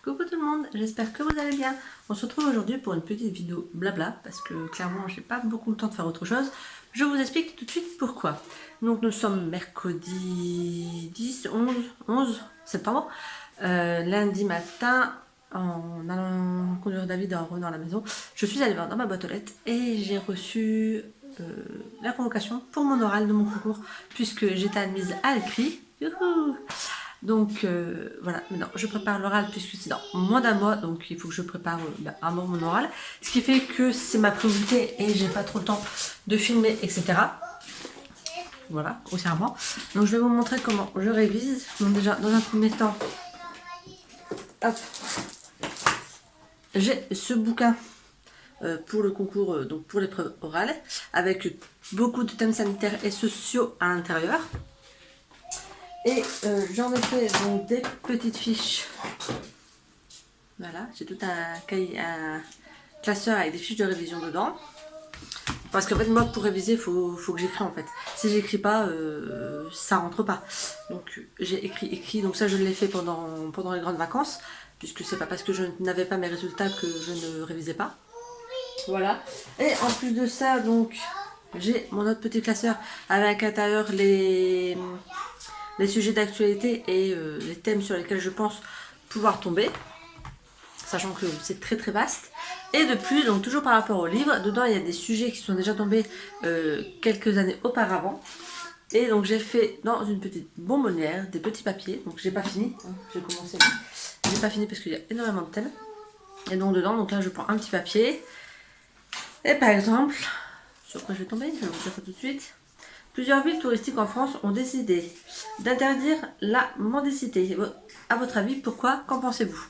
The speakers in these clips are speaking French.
Coucou tout le monde, j'espère que vous allez bien. On se retrouve aujourd'hui pour une petite vidéo blabla parce que clairement j'ai pas beaucoup le temps de faire autre chose. Je vous explique tout de suite pourquoi. Donc nous sommes mercredi 11 septembre, lundi matin, en allant conduire David en revenant à la maison. Je suis allée voir dans ma boîte aux lettres et j'ai reçu la convocation pour mon oral de mon concours puisque j'étais admise à l'écrit. Youhou! Donc voilà, maintenant je prépare l'oral puisque c'est dans moins d'un mois, donc il faut que je prépare à mort mon oral. Ce qui fait que c'est ma priorité et j'ai pas trop le temps de filmer, etc. Voilà, grossièrement. Donc je vais vous montrer comment je révise. Donc déjà, dans un premier temps, hop, j'ai ce bouquin pour le concours, donc pour l'épreuve orale, avec beaucoup de thèmes sanitaires et sociaux à l'intérieur. Et j'en ai fait donc des petites fiches. Voilà, j'ai tout un cahier, un classeur avec des fiches de révision dedans. Parce qu'en fait, moi, pour réviser, faut que j'écris en fait. Si j'écris pas, ça rentre pas. Donc j'ai écrit. Donc ça, je l'ai fait pendant les grandes vacances, puisque c'est pas parce que je n'avais pas mes résultats que je ne révisais pas. Voilà. Et en plus de ça, donc j'ai mon autre petit classeur avec à l'intérieur les sujets d'actualité et les thèmes sur lesquels je pense pouvoir tomber, sachant que c'est très très vaste. Et de plus, donc toujours par rapport au livre, dedans il y a des sujets qui sont déjà tombés quelques années auparavant. Et donc j'ai fait dans une petite bonbonnière des petits papiers, donc j'ai pas fini, hein, j'ai commencé, mais j'ai pas fini parce qu'il y a énormément de thèmes. Et donc dedans, donc là je prends un petit papier, et par exemple, sur quoi je vais tomber, je vais vous dire ça tout de suite. Plusieurs villes touristiques en France ont décidé d'interdire la mendicité. À votre avis, pourquoi? Qu'en pensez-vous?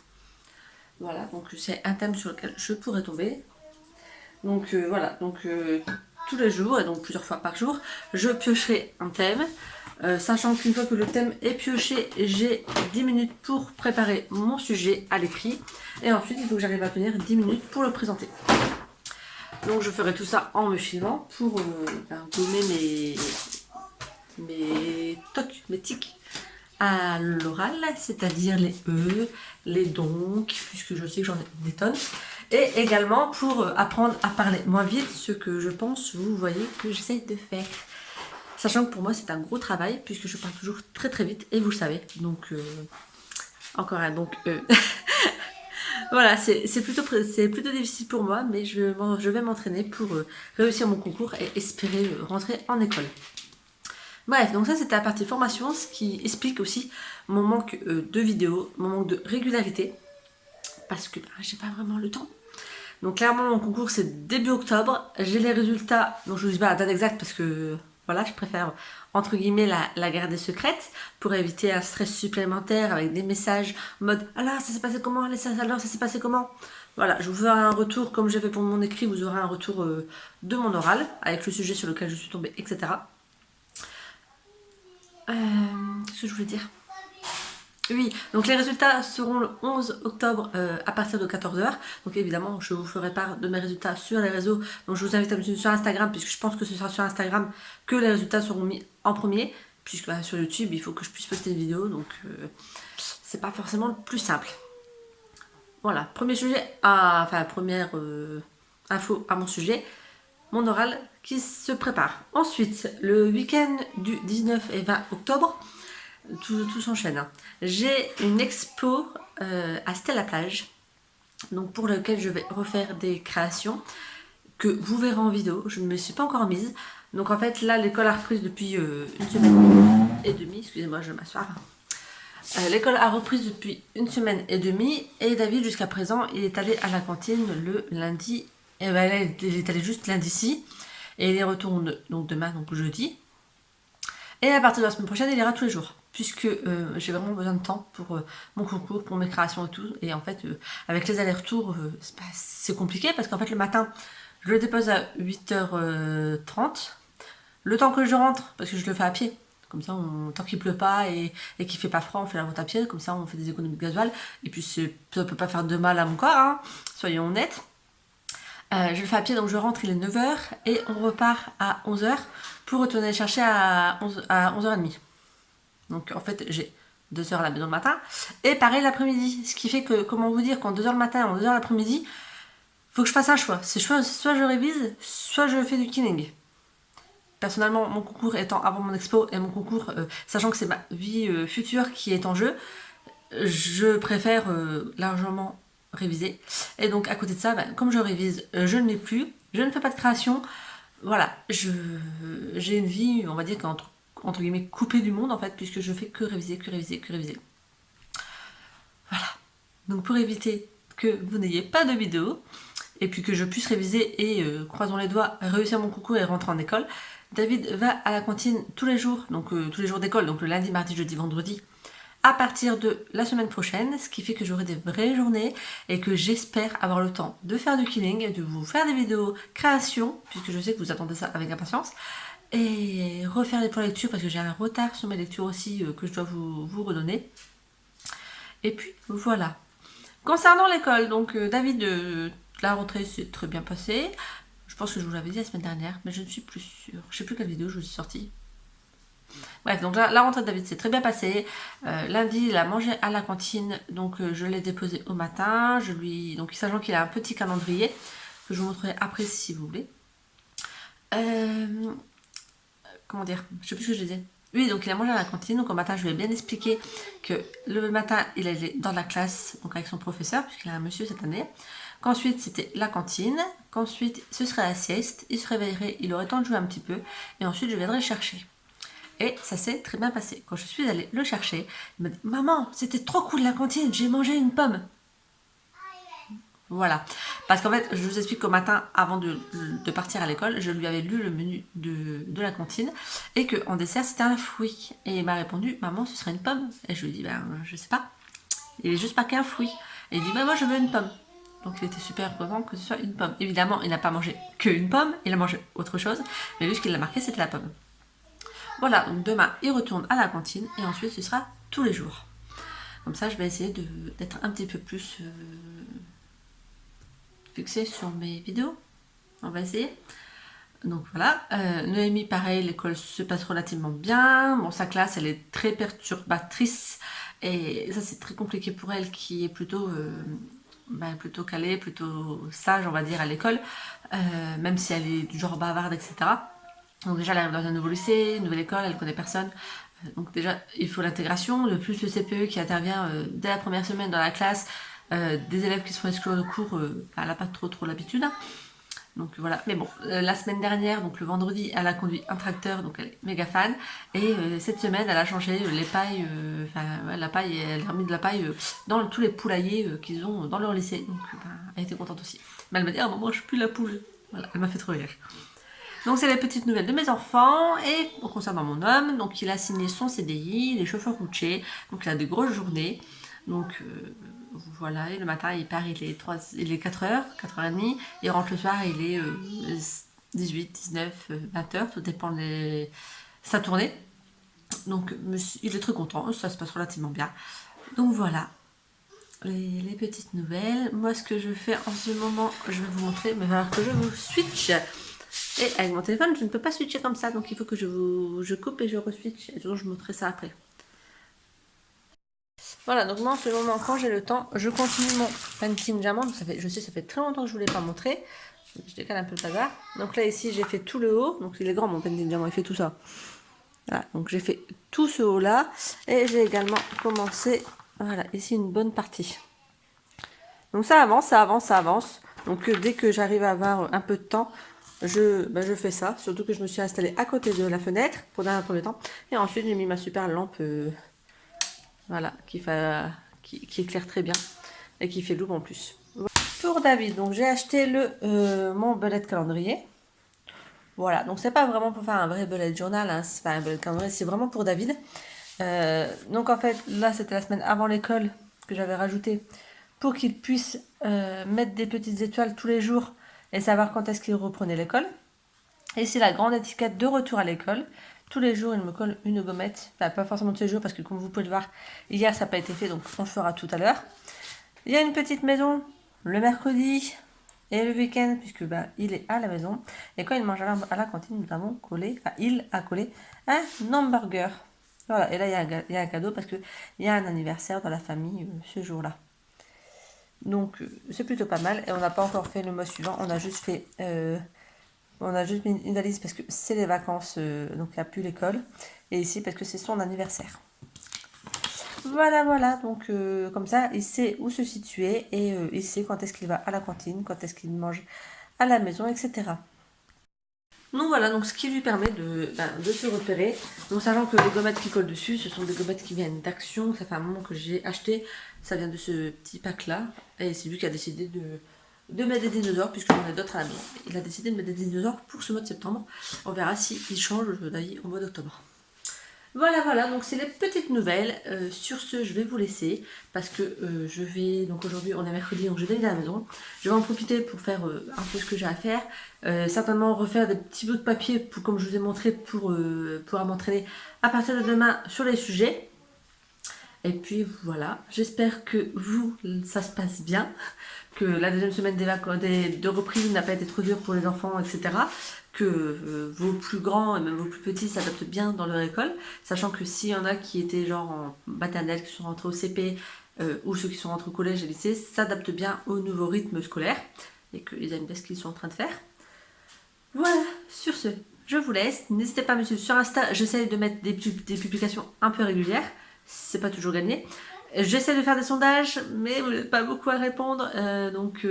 Voilà, donc c'est un thème sur lequel je pourrais tomber. Donc voilà, donc tous les jours, et donc plusieurs fois par jour, je piocherai un thème. Sachant qu'une fois que le thème est pioché, j'ai 10 minutes pour préparer mon sujet à l'écrit. Et ensuite, il faut que j'arrive à tenir 10 minutes pour le présenter. Donc je ferai tout ça en me filmant pour gommer mes tics à l'oral, c'est-à-dire les E, les donc, puisque je sais que j'en ai des tonnes. Et également pour apprendre à parler moins vite, ce que je pense, vous voyez, que j'essaie de faire. Sachant que pour moi c'est un gros travail, puisque je parle toujours très très vite, et vous le savez. Donc, encore un donc Voilà, c'est plutôt difficile pour moi, mais je vais m'entraîner pour réussir mon concours et espérer rentrer en école. Bref, donc ça c'était la partie formation, ce qui explique aussi mon manque de vidéos, mon manque de régularité, parce que j'ai pas vraiment le temps. Donc clairement mon concours c'est début octobre, j'ai les résultats, donc je vous dis pas la date exacte parce que voilà, je préfère entre guillemets la garder secrète pour éviter un stress supplémentaire avec des messages en mode alors ça s'est passé comment, alors ça s'est passé comment. Voilà, je vous ferai un retour comme j'ai fait pour mon écrit, vous aurez un retour de mon oral avec le sujet sur lequel je suis tombée, etc. Qu'est-ce que je voulais dire? Oui, donc les résultats seront le 11 octobre à partir de 14h. Donc évidemment, je vous ferai part de mes résultats sur les réseaux. Donc je vous invite à me suivre sur Instagram, puisque je pense que ce sera sur Instagram que les résultats seront mis en premier. Puisque sur YouTube, il faut que je puisse poster une vidéo, donc c'est pas forcément le plus simple. Voilà, premier sujet, première info à mon sujet, mon oral qui se prépare. Ensuite, le week-end du 19 et 20 octobre, tout s'enchaîne. Hein. J'ai une expo à Stella-Plage, donc pour laquelle je vais refaire des créations que vous verrez en vidéo. Je ne me suis pas encore mise. Donc en fait, là, l'école a repris depuis une semaine et demie. Excusez-moi, je vais m'asseoir. L'école a repris depuis une semaine et demie et David, jusqu'à présent, il est allé à la cantine le lundi. Et ben là, il est allé juste lundi-ci et il retourne donc demain, donc jeudi. Et à partir de la semaine prochaine, il ira tous les jours, puisque j'ai vraiment besoin de temps pour mon concours, pour mes créations et tout. Et en fait, avec les allers-retours, c'est compliqué, parce qu'en fait, le matin, je le dépose à 8h30. Le temps que je rentre, parce que je le fais à pied, comme ça, tant qu'il pleut pas et qu'il fait pas froid, on fait la route à pied, comme ça, on fait des économies de gasoil. Et puis, ça peut pas faire de mal à mon corps, hein, soyons honnêtes. Je le fais à pied, donc je rentre, il est 9h et on repart à 11h pour retourner chercher à 11h30. Donc en fait, j'ai 2 heures à la maison le matin, et pareil l'après-midi. Ce qui fait que, comment vous dire, qu'en 2 heures le matin, en 2 heures l'après-midi, faut que je fasse un choix. C'est soit je révise, soit je fais du killing. Personnellement, mon concours étant avant mon expo et mon concours, sachant que c'est ma vie future qui est en jeu, je préfère largement réviser. Et donc à côté de ça, comme je révise, je ne l'ai plus, je ne fais pas de création. Voilà, j'ai une vie, on va dire, entre guillemets, coupée du monde en fait, puisque je fais que réviser, que réviser, que réviser. Voilà. Donc pour éviter que vous n'ayez pas de vidéo, et puis que je puisse réviser et, croisons les doigts, réussir mon concours et rentrer en école, David va à la cantine tous les jours, donc tous les jours d'école, donc le lundi, mardi, jeudi, vendredi, à partir de la semaine prochaine, ce qui fait que j'aurai des vraies journées et que j'espère avoir le temps de faire du killing, de vous faire des vidéos création, puisque je sais que vous attendez ça avec impatience, et refaire les points lecture parce que j'ai un retard sur mes lectures aussi que je dois vous redonner. Et puis voilà. Concernant l'école, donc David, la rentrée s'est très bien passée. Je pense que je vous l'avais dit la semaine dernière, mais je ne suis plus sûre. Je sais plus quelle vidéo je vous ai sortie. Bref, donc la rentrée de David s'est très bien passée. Lundi, il a mangé à la cantine, donc je l'ai déposé au matin. Donc sachant qu'il a un petit calendrier que je vous montrerai après si vous voulez. Comment dire, je sais plus ce que je disais. Oui, donc il a mangé à la cantine. Donc au matin, je lui ai bien expliqué que le matin, il allait dans la classe, donc avec son professeur, puisqu'il a un monsieur cette année. Qu'ensuite, c'était la cantine. Qu'ensuite, ce serait la sieste. Il se réveillerait, il aurait le temps de jouer un petit peu. Et ensuite, je viendrai le chercher. Et ça s'est très bien passé. Quand je suis allée le chercher, il m'a dit « Maman, c'était trop cool la cantine, j'ai mangé une pomme !» Voilà. Parce qu'en fait, je vous explique qu'au matin, avant de partir à l'école, je lui avais lu le menu de la cantine et qu'en dessert, c'était un fruit. Et il m'a répondu « Maman, ce serait une pomme ?» Et je lui ai dit « Ben, je sais pas. Il est juste marqué un fruit. » Et il dit « Maman, je veux une pomme. » Donc il était super content que ce soit une pomme. Évidemment, il n'a pas mangé qu'une pomme, il a mangé autre chose. Mais lui, ce qu'il a marqué, c'était la pomme. Voilà, donc demain, il retourne à la cantine et ensuite, ce sera tous les jours. Comme ça, je vais essayer d'être un petit peu plus fixée sur mes vidéos. On va essayer. Donc voilà. Noémie, pareil, l'école se passe relativement bien. Bon, sa classe, elle est très perturbatrice. Et ça, c'est très compliqué pour elle qui est plutôt calée, plutôt sage, on va dire, à l'école. Même si elle est du genre bavarde, etc. Donc déjà, elle arrive dans un nouveau lycée, une nouvelle école, elle connaît personne. Donc déjà, il faut l'intégration, de plus le CPE qui intervient dès la première semaine dans la classe, des élèves qui se font exclure de cours, elle n'a pas trop l'habitude. Donc voilà, mais bon, la semaine dernière, donc le vendredi, elle a conduit un tracteur, donc elle est méga fan. Et cette semaine, elle a changé les pailles, la paille, elle a remis de la paille dans tous les poulaillers qu'ils ont dans leur lycée. Donc elle était contente aussi. Mais elle m'a dit, ah maman, je suis plus la poule. Voilà, elle m'a fait trop rire. Donc c'est les petites nouvelles de mes enfants. Et concernant mon homme, donc il a signé son CDI, il est chauffeur routier, donc il a de grosses journées. Donc voilà, et le matin il part, il est 4h, 4h30, il rentre le soir, il est 18, 19, 20h, tout dépend de sa tournée. Donc il est très content, ça se passe relativement bien. Donc voilà, les petites nouvelles. Moi ce que je fais en ce moment, je vais vous montrer, mais il va falloir que je vous switch. Et avec mon téléphone, je ne peux pas switcher comme ça, donc il faut que je coupe et je re-switch. Et donc je montrerai ça après. Voilà, donc moi en ce moment, quand j'ai le temps, je continue mon painting diamant. Je sais, ça fait très longtemps que je ne vous l'ai pas montré. Je décale un peu le bazar. Donc là, ici, j'ai fait tout le haut. Donc il est grand mon painting diamant, il fait tout ça. Voilà, donc j'ai fait tout ce haut-là. Et j'ai également commencé, voilà, ici une bonne partie. Donc ça avance, ça avance, ça avance. Donc dès que j'arrive à avoir un peu de temps, je fais ça. Surtout que je me suis installée à côté de la fenêtre pour dans un premier temps. Et ensuite, j'ai mis ma super lampe voilà, qui éclaire très bien et qui fait loupe en plus. Pour David, donc j'ai acheté mon bullet calendrier. Voilà, donc c'est pas vraiment pour faire un vrai bullet journal, hein, c'est pas un bullet calendrier, c'est vraiment pour David. Donc en fait, là c'était la semaine avant l'école que j'avais rajouté pour qu'il puisse mettre des petites étoiles tous les jours et savoir quand est-ce qu'il reprenait l'école. Et c'est la grande étiquette de retour à l'école. Tous les jours, il me colle une gommette. Enfin, pas forcément tous les jours, parce que comme vous pouvez le voir, hier, ça n'a pas été fait, donc on le fera tout à l'heure. Il y a une petite maison le mercredi et le week-end, puisque il est à la maison. Et quand il mange à la cantine, nous avons collé, il a collé un hamburger. Voilà, et là il y a un cadeau parce qu'il y a un anniversaire dans la famille ce jour-là. Donc c'est plutôt pas mal et on n'a pas encore fait le mois suivant, on a juste fait... on a juste mis une valise parce que c'est les vacances, donc il n'y a plus l'école. Et ici parce que c'est son anniversaire. Voilà, voilà, donc comme ça, il sait où se situer et il sait quand est-ce qu'il va à la cantine, quand est-ce qu'il mange à la maison, etc. Donc voilà, donc ce qui lui permet de se repérer. Donc sachant que les gommettes qui collent dessus, ce sont des gommettes qui viennent d'Action. Ça fait un moment que j'ai acheté. Ça vient de ce petit pack là. Et c'est lui qui a décidé de mettre des dinosaures, puisque j'en ai d'autres à la maison. Il a décidé de mettre des dinosaures pour ce mois de septembre. On verra s'il change d'avis au mois d'octobre. Voilà, voilà, donc c'est les petites nouvelles. Sur ce, je vais vous laisser parce que je vais, donc aujourd'hui on est mercredi, donc je vais aller à la maison. Je vais en profiter pour faire un peu ce que j'ai à faire. Certainement refaire des petits bouts de papier, pour, comme je vous ai montré, pour pouvoir m'entraîner à partir de demain sur les sujets. Et puis voilà, j'espère que vous, ça se passe bien, que la deuxième semaine des vacances, de reprise n'a pas été trop dure pour les enfants, etc. Que vos plus grands et même vos plus petits s'adaptent bien dans leur école, sachant que s'il y en a qui étaient genre en maternelle, qui sont rentrés au CP, ou ceux qui sont rentrés au collège et lycée, s'adaptent bien au nouveau rythme scolaire, et qu'ils aiment bien ce qu'ils sont en train de faire. Voilà, sur ce, je vous laisse. N'hésitez pas à me suivre sur Insta, j'essaie de mettre des publications un peu régulières. C'est pas toujours gagné. J'essaie de faire des sondages, mais vous n'êtes pas beaucoup à répondre. Donc,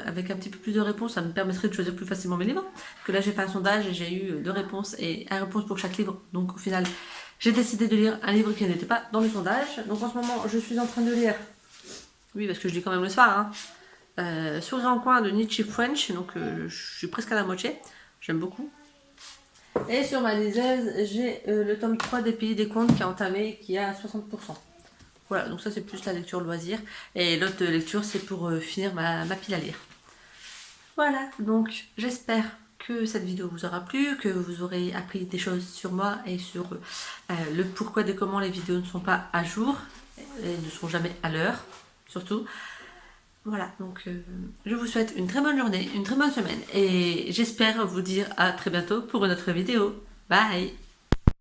avec un petit peu plus de réponses, ça me permettrait de choisir plus facilement mes livres. Que là, j'ai fait un sondage et j'ai eu 2 réponses et 1 réponse pour chaque livre. Donc, au final, j'ai décidé de lire un livre qui n'était pas dans le sondage. Donc, en ce moment, je suis en train de lire. Oui, parce que je lis quand même le soir. Sourire en coin de Nietzsche French. Donc, je suis presque à la moitié. J'aime beaucoup. Et sur ma liseuse, j'ai le tome 3 des Pays des Contes qui est entamé, qui est à 60%. Voilà, donc ça c'est plus la lecture loisir. Et l'autre lecture c'est pour finir ma pile à lire. Voilà, donc j'espère que cette vidéo vous aura plu, que vous aurez appris des choses sur moi et sur le pourquoi et comment les vidéos ne sont pas à jour et ne sont jamais à l'heure, surtout. Voilà, donc je vous souhaite une très bonne journée, une très bonne semaine et j'espère vous dire à très bientôt pour une autre vidéo. Bye!